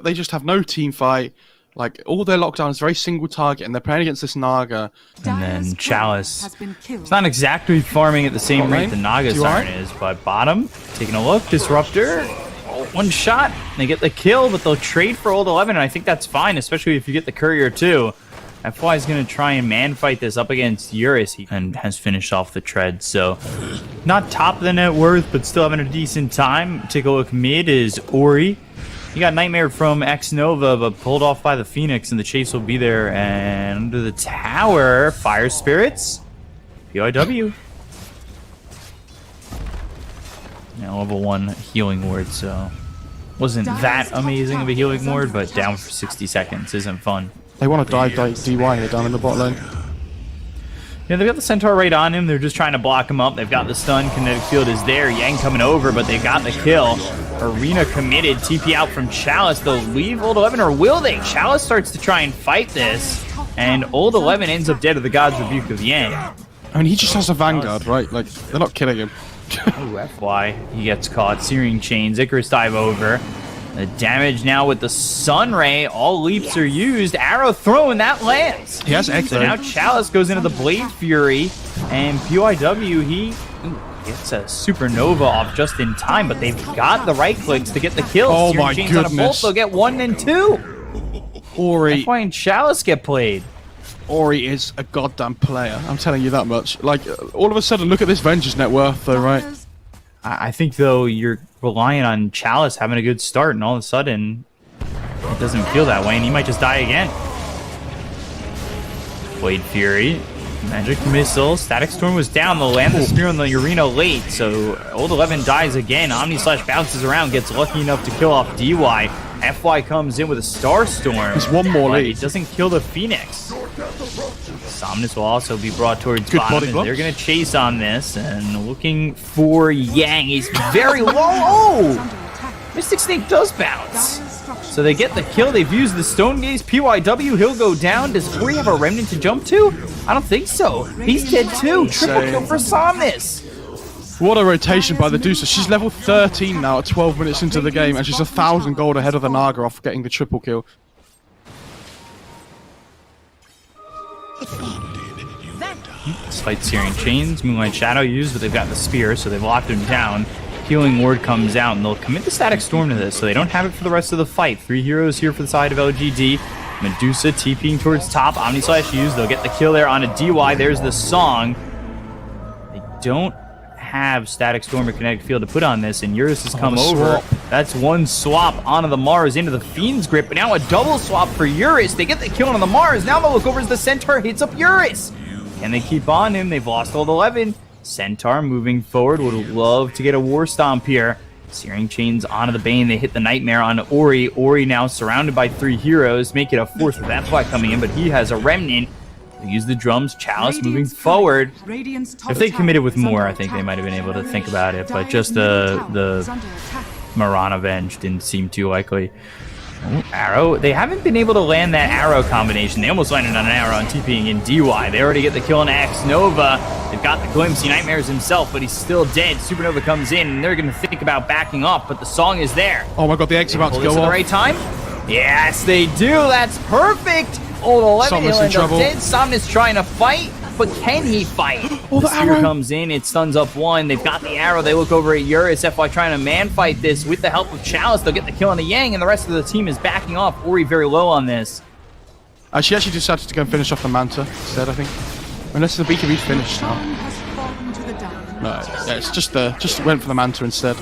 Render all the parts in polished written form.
that they just have no team fight. Like, all their lockdown is very single target, and they're playing against this Naga. And then Chalice. It's not exactly farming at the same rate the Naga Siren is, but bottom, taking a look, Disruptor, one shot, they get the kill, but they'll trade for Old 11, and I think that's fine, especially if you get the Courier too. FY is going to try and man fight this up against Eurus, and has finished off the tread, so not top of the net worth, but still having a decent time. Take a look mid is Ori. He got nightmared from X-Nova, but pulled off by the Phoenix, and the chase will be there. And under the tower, Fire Spirits, PIW. Now level 1 healing ward, so wasn't that amazing of a healing ward, but down for 60 seconds isn't fun. They want to dive DY here down in the bot lane. Yeah, they've got the Centaur right on him. They're just trying to block him up. They've got the stun. Kinetic field is there. Yang coming over, but they've got the kill. Arena committed. TP out from Chalice. They'll leave Old 11, or will they? Chalice starts to try and fight this, and Old 11 ends up dead to the God's Rebuke of Yang. I mean, he just has a Vanguard, right? Like, they're not killing him. Oh, FY. He gets caught. Searing Chains. Icarus dive over. The damage now with the Sunray. All leaps are used. Arrow thrown. That lands. He has X. So now Chalice goes into the Blade Fury. And PYW, he gets a Supernova off just in time. But they've got the right clicks to get the kill. Oh, Searing my Chains on a bolt. goodness. They'll get 1 and 2. Ori. FY and Chalice get played. Ori is a goddamn player. I'm telling you that much. Like, all of a sudden, look at this Vengeance net worth, though, right? I think, though, you're relying on Chalice having a good start, and all of a sudden, it doesn't feel that way, and he might just die again. Blade Fury, Magic Missile, Static Storm was down. They'll land the spear on the arena late, so Old 11 dies again. Omni Slash bounces around, gets lucky enough to kill off DY. FY comes in with a Star Storm. There's one more lead. It doesn't kill the Phoenix. Somnus will also be brought towards bottom, and they're going to chase on this, and looking for Yang. He's very low. Oh! Mystic Snake does bounce. So they get the kill. They've used the Stone Gaze. PYW, he'll go down. Does Ori have a Remnant to jump to? I don't think so. He's dead too. Triple kill for Somnus. What a rotation by the Deucer. She's level 13 now at 12 minutes into the game, and she's 1,000 gold ahead of the Naga off getting the triple kill. Slight Searing Chains, Moonlight Shadow used, but they've got the Spear, so they've locked him down. Healing Ward comes out, and they'll commit the Static Storm to this, so they don't have it for the rest of the fight. 3 heroes here for the side of LGD. Medusa TPing towards top. Omni Slash used. They'll get the kill there on a DY. There's the Song. They don't have Static Storm or Kinetic Field to put on this, and Eurus has come over. That's one swap onto the Mars into the Fiend's Grip, but now a double swap for Eurus. They get the kill on the Mars. Now they'll look over as the Centaur hits up Eurus. And they keep on him. They've lost Old 11. Centaur moving forward. Would love to get a War Stomp here. Searing Chains onto the Bane. They hit the Nightmare on Ori. Ori now surrounded by 3 heroes. Make it a 4th with that fly coming in, but he has a Remnant. They use the drums. Chalice moving forward. If they committed with more, I think they might have been able to think about it, but just the Marana Venge didn't seem too likely. Oh, arrow. They haven't been able to land that arrow combination. They almost landed on an arrow on TPing in DY. They already get the kill on X-Nova. They've got the glimpse. He Nightmares himself, but he's still dead. Supernova comes in, and they're going to think about backing up, but the Song is there. Oh my god, the X about to go off. At the right time? Yes, they do. That's perfect. Old 11, he'll end up dead. Somnus trying to fight, but can he fight? The spear comes in, it stuns up one. They've got the arrow. They look over at Eurus. FY trying to man fight this with the help of Chalice. They'll get the kill on the Yang, and the rest of the team is backing off. Ori very low on this. She actually decided to go and finish off the Manta instead, I think. Unless the BKB's finished now. No, yeah, it's just went for the Manta instead.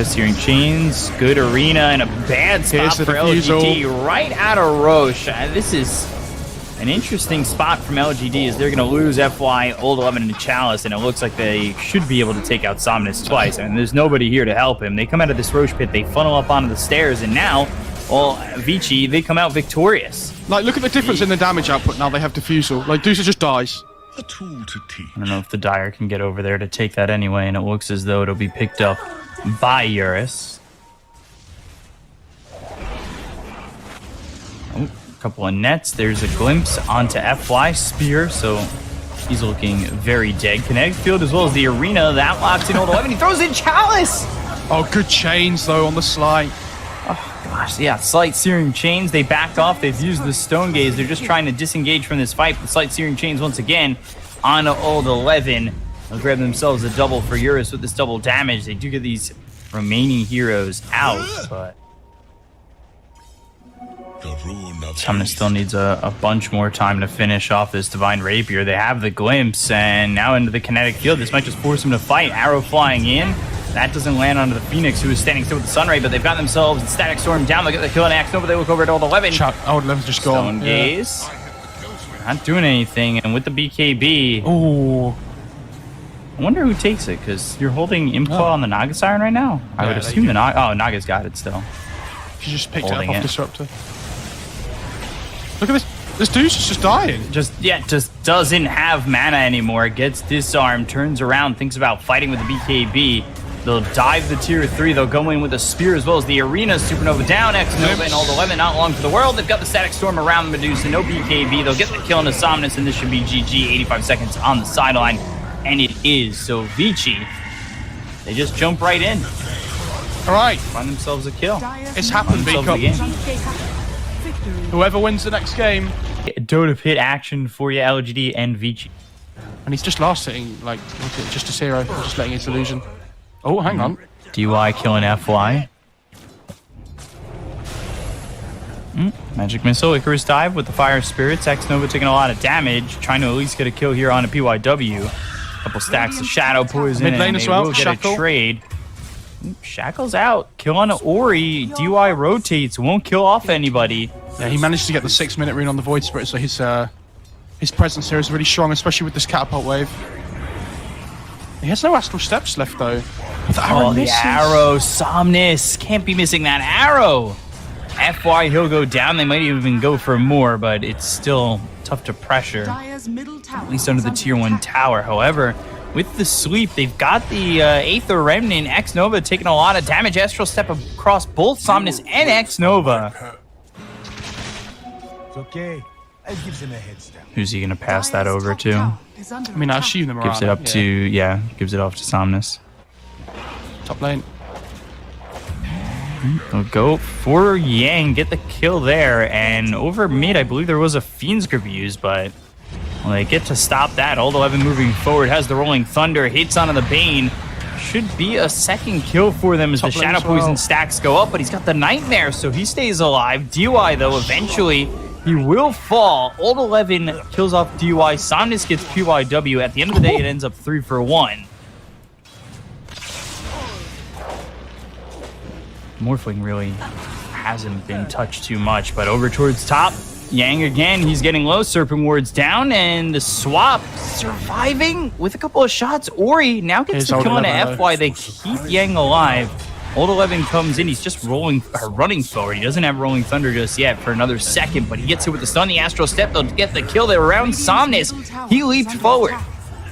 Searing Chains, good arena, and a bad spot for LGD right out of Roche. This is an interesting spot from LGD as they're going to lose FY, Old 11, and Chalice, and it looks like they should be able to take out Somnus twice, and there's nobody here to help him. They come out of this Roche pit, they funnel up onto the stairs, and now, well, VICI, they come out victorious. Like, look at the difference in the damage output now they have Diffusal. Like, Deucer just dies. A tool to teach. I don't know if the Dire can get over there to take that anyway, and it looks as though it'll be picked up by Eurus. Oh, a couple of nets. There's a glimpse onto FY Spear, so he's looking very dead. Kinetic Field as well as the arena. That locks in Old 11. He throws in Chalice! Oh, good chains though on the slide. Gosh, yeah, Slight Searing Chains. They backed off. They've used the Stone Gaze. They're just trying to disengage from this fight. The Slight Searing Chains once again on Old 11. They'll grab themselves a double for Eurus with this double damage. They do get these remaining heroes out, but Summoner still needs a bunch more time to finish off this Divine Rapier. They have the Glimpse, and now into the kinetic field. This might just force him to fight. Arrow flying in. That doesn't land onto the Phoenix, who is standing still with the Sunray, but they've got themselves Static Storm down. They'll get the kill on Axe Nova. They look over at Old 11. Old 11's just gone. Stone Gaze. Not doing anything, and with the BKB... Oh. I wonder who takes it, because you're holding Impa on the Naga Siren right now. I would assume the Naga... Oh, Naga's got it still. She just picked it up off Disruptor. Look at this. This dude's just dying. Just doesn't have mana anymore. Gets disarmed, turns around, thinks about fighting with the BKB. They'll dive the tier 3. They'll go in with a spear as well as the Arena. Supernova down. X-Nova and Old 11 not long for the world. They've got the Static Storm around Medusa. No BKB. They'll get the kill into Somnus, and this should be GG. 85 seconds on the sideline. And it is. So VICI, they just jump right in. All right. Find themselves a kill. It's happened, B-Cup. Whoever wins the next game. Dota pit action for you, LGD and VICI. And he's just last hitting, like, just a 0. Just letting its illusion. Oh, hang on. DY killing FY. Magic Missile, Icarus Dive with the Fire Spirits. X-Nova taking a lot of damage. Trying to at least get a kill here on a PYW. Couple stacks of Shadow Poison. Mid lane as well. Will get a trade. Shackle's out. Kill on Ori. DY rotates. Won't kill off anybody. Yeah, he managed to get the 6-minute rune on the Void Spirit, so his presence here is really strong, especially with this catapult wave. He has no Astral Steps left, though. The arrow. Somnus. Can't be missing that arrow. FY, he'll go down. They might even go for more, but it's still tough to pressure. At least under the tier 1 tower. However, with the sweep, they've got the Aether Remnant. X-Nova taking a lot of damage. Astral Step across both Somnus and X-Nova. Okay. I'll give them a head start. Who's he going to pass that over to? I mean, I assume them gives it up to, gives it off to Somnus. Top lane. They'll go for Yang, get the kill there, and over mid, I believe there was a Fiend's Grip used, but well, they get to stop that. Old 11 moving forward, has the Rolling Thunder, hits onto the Bane. Should be a second kill for them as the Shadow Poison stacks go up, but he's got the Nightmare, so he stays alive. DY, though, eventually, he will fall. Old 11 kills off DY. Somnus gets PYW. At the end of the day, it ends up 3 for 1. Morphling really hasn't been touched too much, but over towards top, Yang again, he's getting low, Serpent Ward's down, and the swap surviving with a couple of shots. Ori now gets the kill on FY. They keep Yang alive. Old 11 comes in, he's just running forward. He doesn't have Rolling Thunder just yet for another second, but he gets it with the stun, the Astral Step. They'll get the kill there around Somnus. He leaped forward.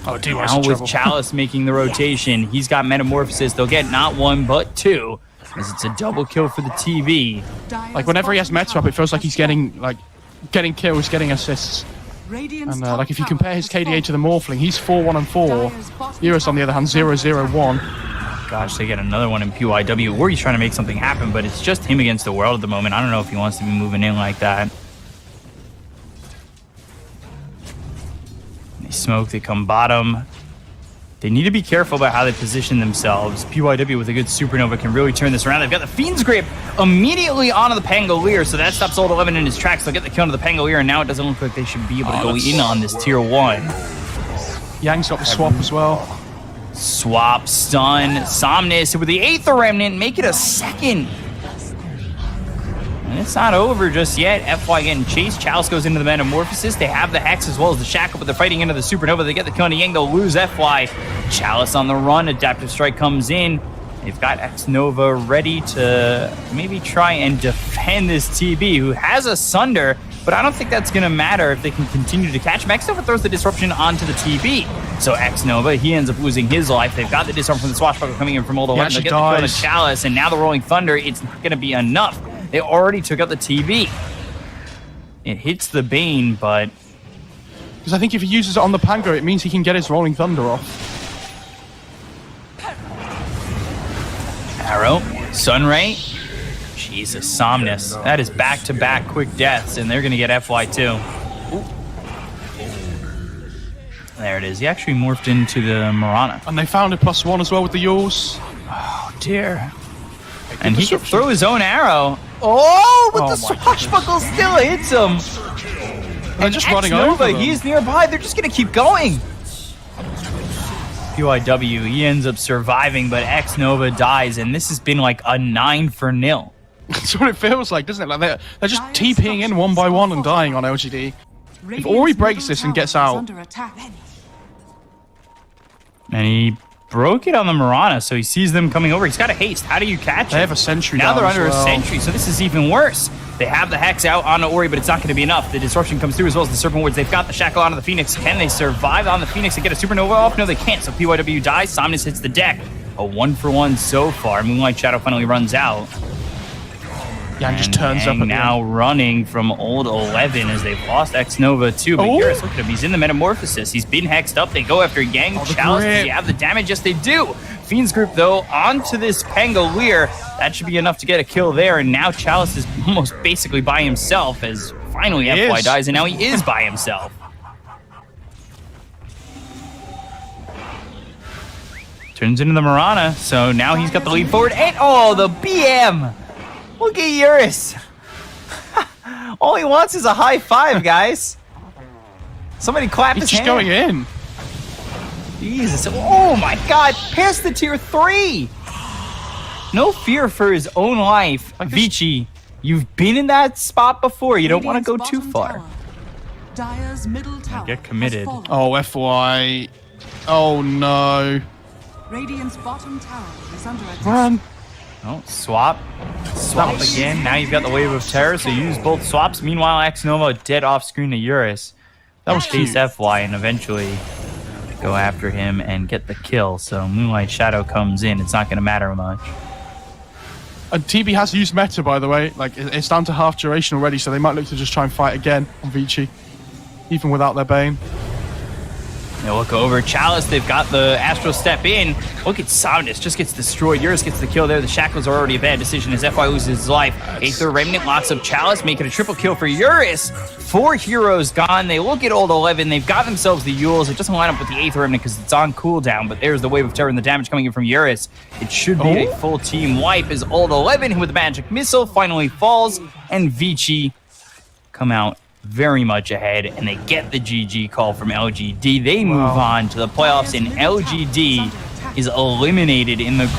Oh, dude, now with Chalice making the rotation, he's got Metamorphosis. They'll get not 1, but 2. As it's a double kill for the TV. Like, whenever he has Meta up, it feels like he's getting kills, getting assists. And, like, if you compare his KDA to the Morphling, he's 4-1 and 4. Eurus, on the other hand, 0-0-1. Gosh, they get another one in PYW. Or he's trying to make something happen, but it's just him against the world at the moment. I don't know if he wants to be moving in like that. They smoke, they come bottom. They need to be careful about how they position themselves. PYW with a good Supernova can really turn this around. They've got the Fiend's Grip immediately onto the Pangolier, so that stops Old 11 in his tracks. They'll get the kill onto the Pangolier, and now it doesn't look like they should be able to go in on this tier 1. Yang's got the swap as well. Swap, stun, Somnus with the Aether Remnant, make it a second. And it's not over just yet. FY getting chased. Chalice goes into the Metamorphosis. They have the Hex as well as the Shackle, but they're fighting into the Supernova. They get the kill on Yang. They'll lose FY. Chalice on the run. Adaptive Strike comes in. They've got X-Nova ready to maybe try and defend this TB, who has a Sunder, but I don't think that's going to matter if they can continue to catch him. X-Nova throws the Disruption onto the TB. So X-Nova, he ends up losing his life. They've got the Disarm from the Swashbuckler coming in from Old 11. They'll get the kill on the Chalice, and now the Rolling Thunder, it's not going to be enough. They already took out the TB. It hits the Bane, but... Because I think if he uses it on the Pango, it means he can get his Rolling Thunder off. Arrow, Sunray. Jesus, Somnus. That is back-to-back quick deaths, and they're going to get FY2. Ooh. There it is. He actually morphed into the Mirana. And they found a +1 as well with the Yules. Oh, dear. And he can throw his own arrow. Oh, but the swashbuckle still hits him. They're just running over them. He's nearby. They're just going to keep going. PYW, he ends up surviving, but X-Nova dies, and this has been like a 9-0. That's what it feels like, doesn't it? Like they're just TPing in one by one and dying on LGD. If Ori breaks this and gets out... And he broke it on the Mirana, so he sees them coming over. He's got a haste. How do you catch it? They have a sentry now down they're under as well. a sentry, so this is even worse. They have the Hex out on the Ori, but it's not going to be enough. The Disruption comes through as well as the Serpent Wards. They've got the Shackle onto the Phoenix. Can they survive on the Phoenix and get a Supernova off? No, they can't, so PYW dies. Somnus hits the deck. A 1-for-1 so far. Moonlight Shadow finally runs out. Yeah, and just turns up now running from old 11 as they've lost X-Nova too. But Eurus, look at him. He's in the Metamorphosis. He's been hexed up. They go after Yang. Chalice, does he have the damage? Yes, they do. Fiends group, though, onto this Pangolier. That should be enough to get a kill there. And now Chalice is almost basically by himself as finally FY dies. And now he is by himself. Turns into the Mirana. So now he's got the lead forward. And, oh, the BM. Look at Eurus. All he wants is a high five, guys. Somebody clap his hand. He's just going in. Jesus. Oh my god. Past the tier 3. No fear for his own life. VICI, you've been in that spot before. You don't want to go too far. Get committed. Oh, FY. Oh, no. Radiant's bottom tower is under attack. Run. Oh, swap again. Now you've got the Wave of Terror, so you use both swaps. Meanwhile, X-Nova dead off screen to Eurus. That was chase FY and eventually go after him and get the kill. So Moonlight Shadow comes in. It's not going to matter much. And TB has used meta, by the way. Like, it's down to half duration already, so they might look to just try and fight again on VICI, even without their Bane. They look over Chalice. They've got the Astral Step in. Look at Somnus. Just gets destroyed. Eurus gets the kill there. The Shackles are already a bad decision as FY loses his life. Aether Remnant locks up Chalice, making a triple kill for Eurus. 4 heroes gone. They look at old 11. They've got themselves the Yules. It doesn't line up with the Aether Remnant because it's on cooldown, but there's the Wave of Terror and the damage coming in from Eurus. It should be a full team wipe as old 11 with the Magic Missile finally falls, and VICI come out very much ahead, and they get the GG call from LGD. They move on to the playoffs, and LGD is eliminated in the group.